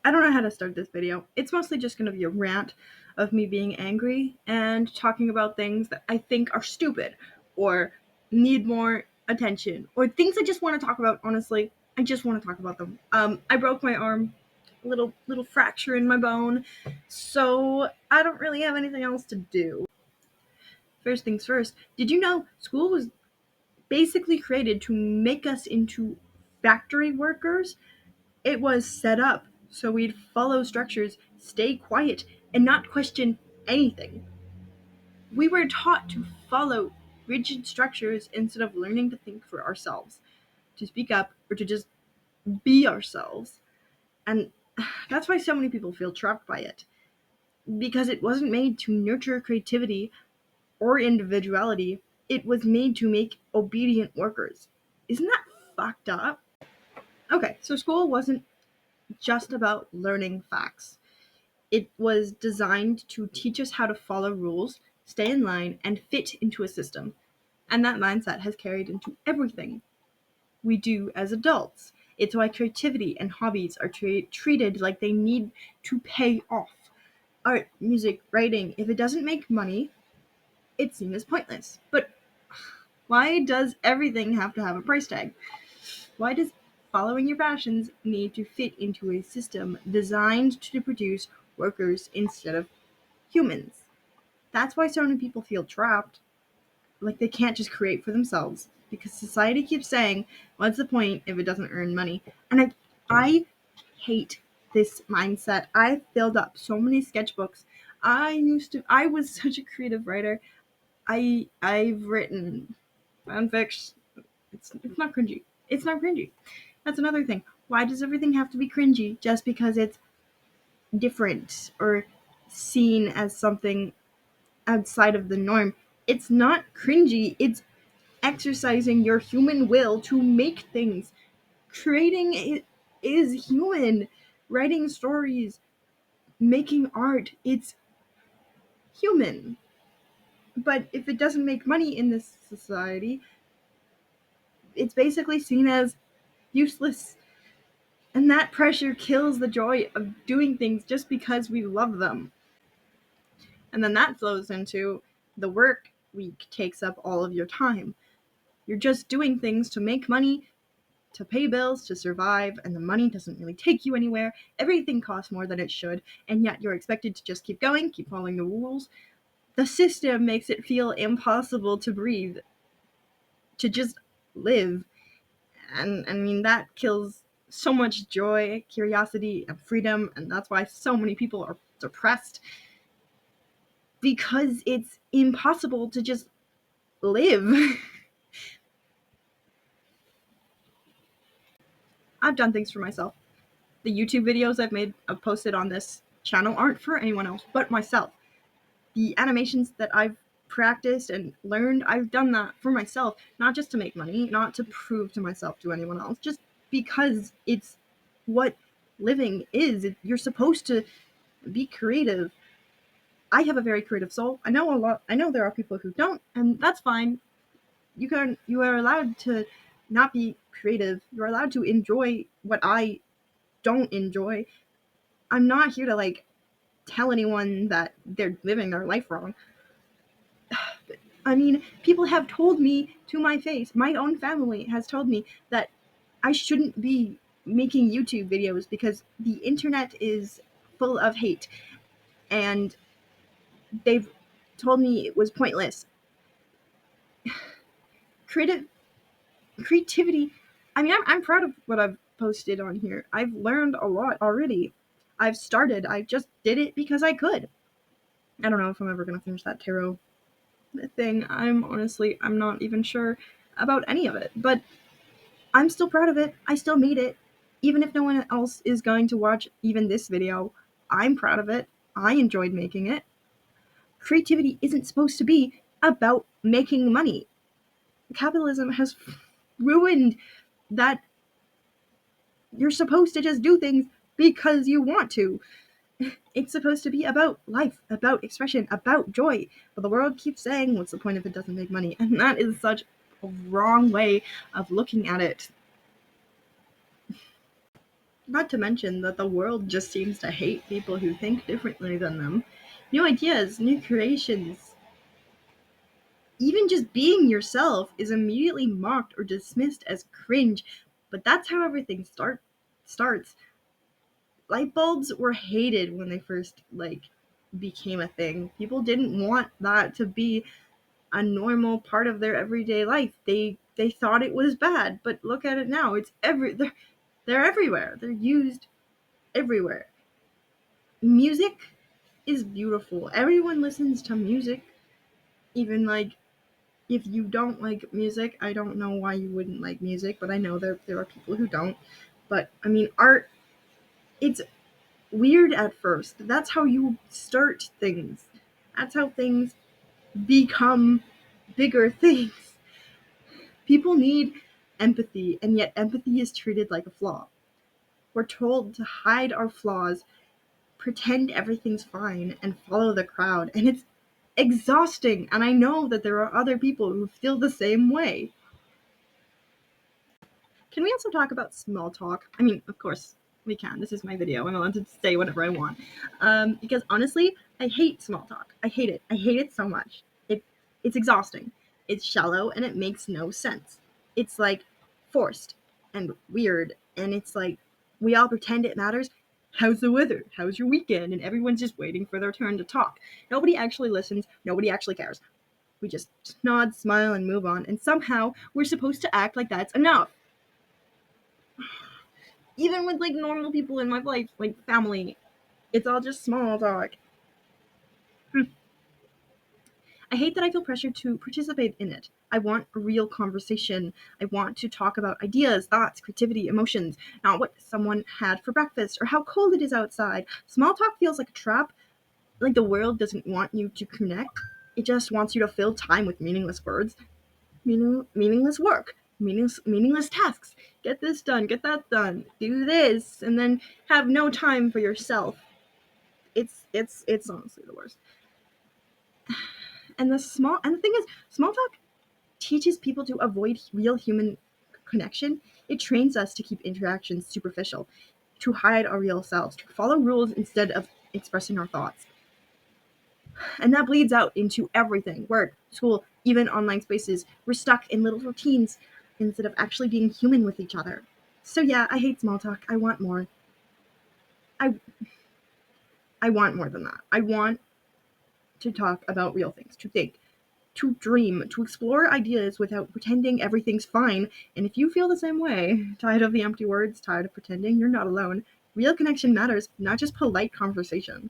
I don't know how to start this video. It's mostly just going to be a rant of me being angry and talking about things that I think are stupid or need more attention or things I just want to talk about. Honestly, I just want to talk about them. I broke my arm, a little fracture in my bone, so I don't really have anything else to do. First things first, did you know school was basically created to make us into factory workers? It was set up so we'd follow structures, stay quiet, and not question anything. We were taught to follow rigid structures instead of learning to think for ourselves, to speak up, or to just be ourselves. And that's why so many people feel trapped by it. Because it wasn't made to nurture creativity or individuality, it was made to make obedient workers. Isn't that fucked up? Okay, so school wasn't just about learning facts. It was designed to teach us how to follow rules, stay in line, and fit into a system. And that mindset has carried into everything we do as adults. It's why creativity and hobbies are treated like they need to pay off. Art, music, writing, if it doesn't make money, it's seen as pointless. But why does everything have to have a price tag? Why does following your passions need to fit into a system designed to produce workers instead of humans? That's why so many people feel trapped, like they can't just create for themselves because society keeps saying, "What's the point if it doesn't earn money?" And I hate this mindset. I filled up so many sketchbooks. I was such a creative writer. I've written fanfics. It's not cringy. It's not cringy. That's another thing. Why does everything have to be cringy just because it's different or seen as something outside of the norm? It's not cringy. It's exercising your human will to make things. Creating it is human. Writing stories, making art, it's human. But if it doesn't make money in this society, it's basically seen as useless. And that pressure kills the joy of doing things just because we love them. And then that flows into the work week takes up all of your time. You're just doing things to make money, to pay bills, to survive, and the money doesn't really take you anywhere. Everything costs more than it should, and yet you're expected to just keep going, keep following the rules. The system makes it feel impossible to breathe, to just live. And I mean, that kills so much joy, curiosity, and freedom, and that's why so many people are depressed, because it's impossible to just live. I've done things for myself. The YouTube videos I've posted on this channel aren't for anyone else but myself. The animations that I've practiced and learned, I've done that for myself, not just to make money, not to prove to myself to anyone else, just because it's what living is. You're supposed to be creative. I have a very creative soul. I know a lot. I know there are people who don't, and that's fine. You are allowed to not be creative. You're allowed to enjoy what I don't enjoy. I'm not here to tell anyone that they're living their life wrong. I mean, people have told me to my face, my own family has told me that I shouldn't be making YouTube videos because the internet is full of hate, and they've told me it was pointless. Creative creativity. I mean, I'm proud of what I've posted on here. I've learned a lot already. I've started. I just did it because I could. I don't know if I'm ever gonna finish that tarot thing. I'm not even sure about any of it, but I'm still proud of it. I still made it. Even if no one else is going to watch even this video, I'm proud of it. I enjoyed making it. Creativity isn't supposed to be about making money. Capitalism has ruined that. You're supposed to just do things because you want to. It's supposed to be about life, about expression, about joy. But the world keeps saying, what's the point if it doesn't make money? And that is such a wrong way of looking at it. Not to mention that the world just seems to hate people who think differently than them. New ideas, new creations, even just being yourself is immediately mocked or dismissed as cringe. But that's how everything starts. Light bulbs were hated when they first became a thing. People didn't want that to be a normal part of their everyday life. They thought it was bad, but look at it now. They're everywhere. They're used everywhere. Music is beautiful. Everyone listens to music. Even if you don't like music, I don't know why you wouldn't like music, but I know there are people who don't. But I mean, art, it's weird at first. That's how you start things. That's how things become bigger things. People need empathy, and yet empathy is treated like a flaw. We're told to hide our flaws, pretend everything's fine, and follow the crowd, and it's exhausting. And I know that there are other people who feel the same way. Can we also talk about small talk? I mean, of course we can. This is my video. I'm allowed to say whatever I want. Because honestly, I hate small talk. I hate it. I hate it so much. It's exhausting. It's shallow and it makes no sense. It's forced and weird, and it's we all pretend it matters. How's the weather? How's your weekend? And everyone's just waiting for their turn to talk. Nobody actually listens. Nobody actually cares. We just nod, smile, and move on. And somehow we're supposed to act like that's enough. Even with normal people in my life, family, it's all just small talk. I hate that I feel pressured to participate in it. I want a real conversation. I want to talk about ideas, thoughts, creativity, emotions, not what someone had for breakfast or how cold it is outside. Small talk feels like a trap. Like the world doesn't want you to connect. It just wants you to fill time with meaningless words, meaningless work, meaningless tasks. Get this done, get that done, do this, and then have no time for yourself. It's honestly the worst. And the thing is, small talk teaches people to avoid real human connection. It trains us to keep interactions superficial, to hide our real selves, to follow rules instead of expressing our thoughts. And that bleeds out into everything: work, school, even online spaces. We're stuck in little routines instead of actually being human with each other. So yeah, I hate small talk. I want more. I I want more than that. I want to talk about real things, to think, to dream, to explore ideas without pretending everything's fine. And if you feel the same way, tired of the empty words, tired of pretending, you're not alone. Real connection matters, not just polite conversation.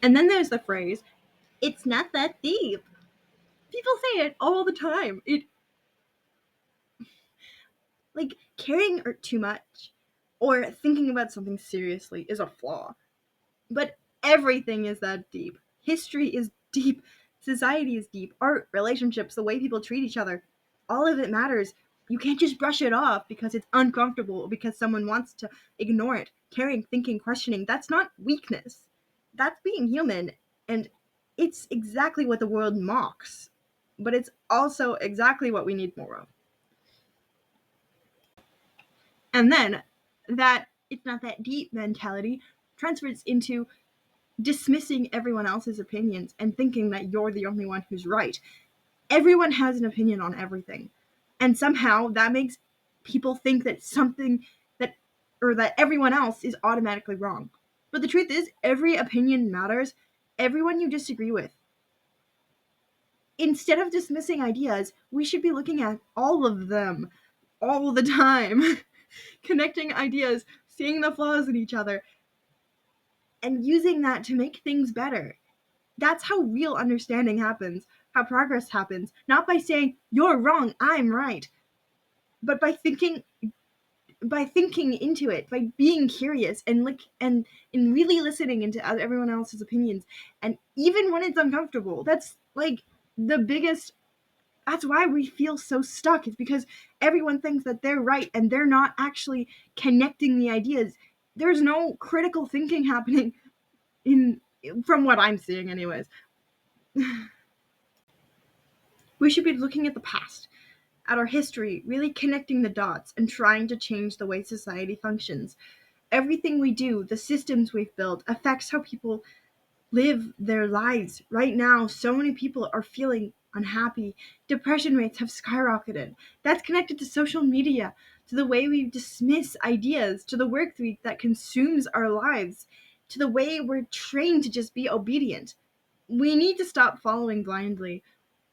And then there's the phrase, it's not that deep. People say it all the time. Caring too much or thinking about something seriously is a flaw. But everything is that deep. History is deep. Society is deep. Art, relationships, the way people treat each other, all of it matters. You can't just brush it off because it's uncomfortable or because someone wants to ignore it. Caring, thinking, questioning, that's not weakness. That's being human. And it's exactly what the world mocks. But it's also exactly what we need more of. And then that it's not that deep mentality transfers into dismissing everyone else's opinions and thinking that you're the only one who's right. Everyone has an opinion on everything. And somehow that makes people think that something that or that everyone else is automatically wrong. But the truth is, every opinion matters. Everyone you disagree with. Instead of dismissing ideas, we should be looking at all of them all the time, connecting ideas, seeing the flaws in each other, and using that to make things better. That's how real understanding happens, how progress happens, not by saying you're wrong, I'm right, but by thinking into it, by being curious and really listening into everyone else's opinions, and even when it's uncomfortable. That's the biggest. That's why we feel so stuck. It's because everyone thinks that they're right and they're not actually connecting the ideas. There's no critical thinking happening in from what I'm seeing anyways. We should be looking at the past, at our history, really connecting the dots and trying to change the way society functions. Everything we do, the systems we've built, affects how people live their lives. Right now, so many people are feeling unhappy. Depression rates have skyrocketed. That's connected to social media, to the way we dismiss ideas, to the work week that consumes our lives, to the way we're trained to just be obedient. We need to stop following blindly.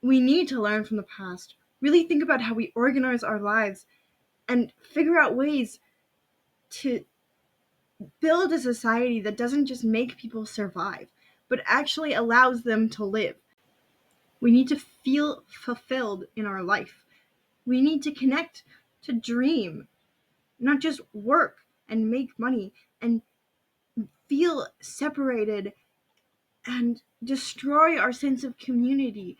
We need to learn from the past, really think about how we organize our lives, and figure out ways to build a society that doesn't just make people survive, but actually allows them to live. We need to feel fulfilled in our life. We need to connect, to dream, not just work and make money and feel separated and destroy our sense of community.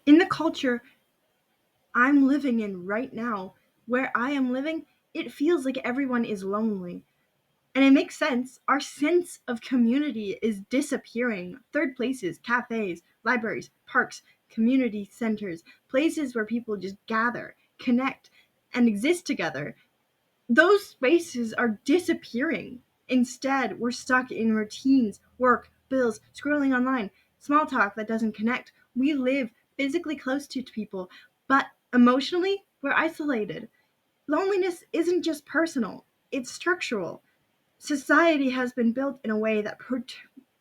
In the culture I'm living in right now, where I am living, it feels like everyone is lonely. And it makes sense. Our sense of community is disappearing. Third places, cafes, libraries, parks, community centers, places where people just gather, connect, and exist together. Those spaces are disappearing. Instead, we're stuck in routines, work, bills, scrolling online, small talk that doesn't connect. We live physically close to people, but emotionally, we're isolated. Loneliness isn't just personal, it's structural. Society has been built in a way that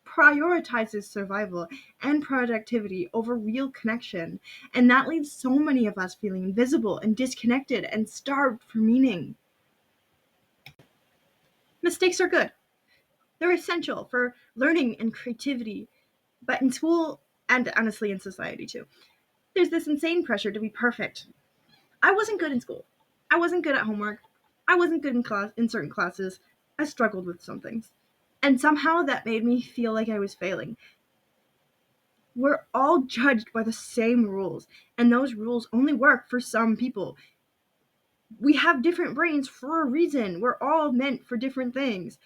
prioritizes survival and productivity over real connection, and that leaves so many of us feeling invisible and disconnected and starved for meaning. Mistakes are good. They're essential for learning and creativity, but in school and honestly in society too, there's this insane pressure to be perfect. I wasn't good in school. I wasn't good at homework. I wasn't good in certain classes. I struggled with some things. And somehow that made me feel like I was failing. We're all judged by the same rules, and those rules only work for some people. We have different brains for a reason. We're all meant for different things.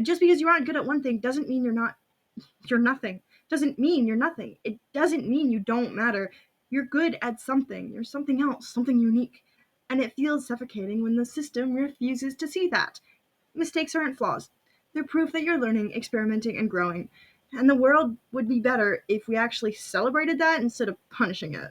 Just because you aren't good at one thing doesn't mean you're nothing. Doesn't mean you're nothing. It doesn't mean you don't matter. You're good at something. You're something else, something unique. And it feels suffocating when the system refuses to see that. Mistakes aren't flaws. They're proof that you're learning, experimenting, and growing. And the world would be better if we actually celebrated that instead of punishing it.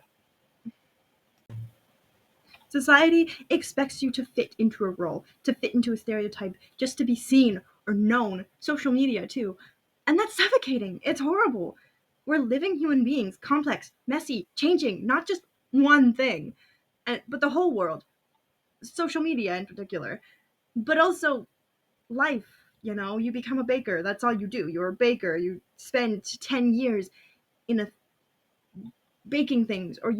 Society expects you to fit into a role, to fit into a stereotype, just to be seen or known. Social media, too. And that's suffocating. It's horrible. We're living human beings, complex, messy, changing, not just one thing, but the whole world. Social media in particular. But also life. You become a baker. That's all you do. You're a baker. You spend 10 years in a baking things, or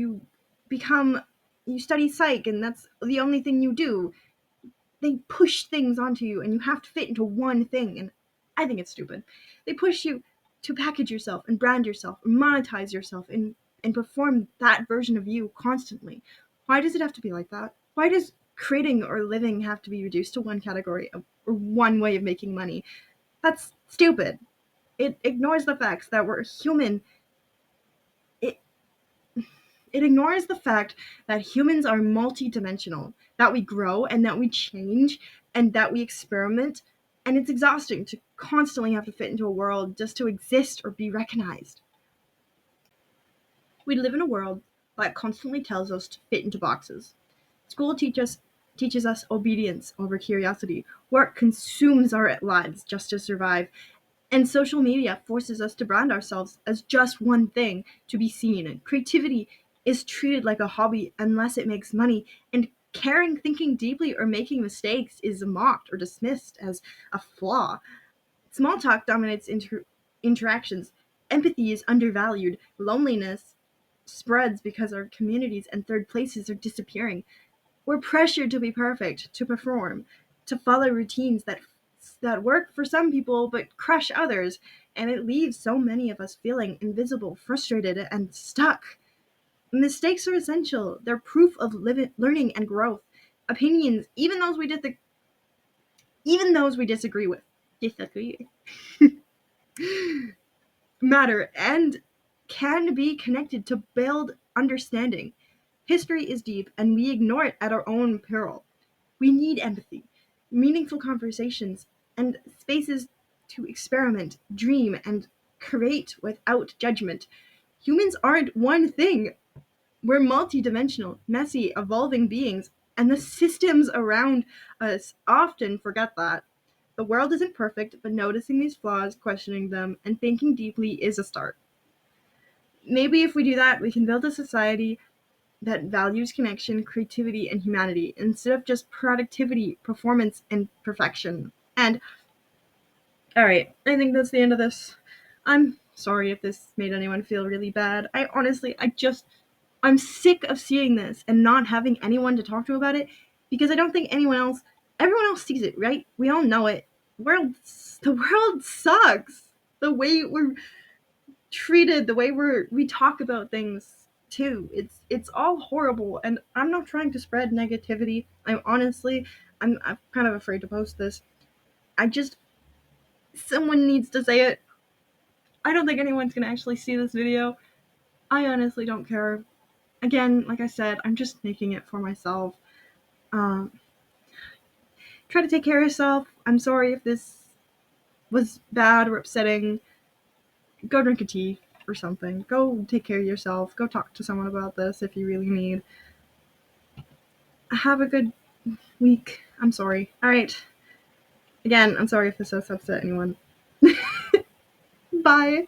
become you study psych and that's the only thing you do. They push things onto you and you have to fit into one thing, and I think it's stupid. They push you to package yourself and brand yourself and monetize yourself and perform that version of you constantly. Why does it have to be like that? Why does creating or living have to be reduced to one category or one way of making money? That's stupid. It ignores the facts that we're human. It It ignores the fact that humans are multidimensional, that we grow and that we change and that we experiment, and it's exhausting to constantly have to fit into a world just to exist or be recognized. We live in a world that constantly tells us to fit into boxes. School teaches us obedience over curiosity. Work consumes our lives just to survive. And social media forces us to brand ourselves as just one thing to be seen. And creativity is treated like a hobby unless it makes money. And caring, thinking deeply, or making mistakes is mocked or dismissed as a flaw. Small talk dominates interactions. Empathy is undervalued. Loneliness spreads because our communities and third places are disappearing. We're pressured to be perfect, to perform, to follow routines that work for some people but crush others, and it leaves so many of us feeling invisible, frustrated, and stuck. Mistakes are essential. They're proof of learning and growth. Opinions, even those we disagree matter and can be connected to build understanding. History is deep, and we ignore it at our own peril. We need empathy, meaningful conversations, and spaces to experiment, dream, and create without judgment. Humans aren't one thing. We're multidimensional, messy, evolving beings, and the systems around us often forget that. The world isn't perfect, but noticing these flaws, questioning them, and thinking deeply is a start. Maybe if we do that, we can build a society that values connection, creativity, and humanity instead of just productivity, performance, and perfection. And, alright, I think that's the end of this. I'm sorry if this made anyone feel really bad. I'm sick of seeing this and not having anyone to talk to about it because I don't think everyone else sees it, right? We all know it. The world sucks. The way we're treated, the way we talk about things too. It's all horrible, and I'm not trying to spread negativity. I'm kind of afraid to post this. I just Someone needs to say it. I don't think anyone's gonna actually see this video. I honestly don't care. Again, like I said, I'm just making it for myself. Um, Try to take care of yourself. I'm sorry if this was bad or upsetting. Go drink a tea or something. Go take care of yourself. Go talk to someone about this if you really need. Have a good week. I'm sorry. Alright. Again, I'm sorry if this has upset anyone. Bye.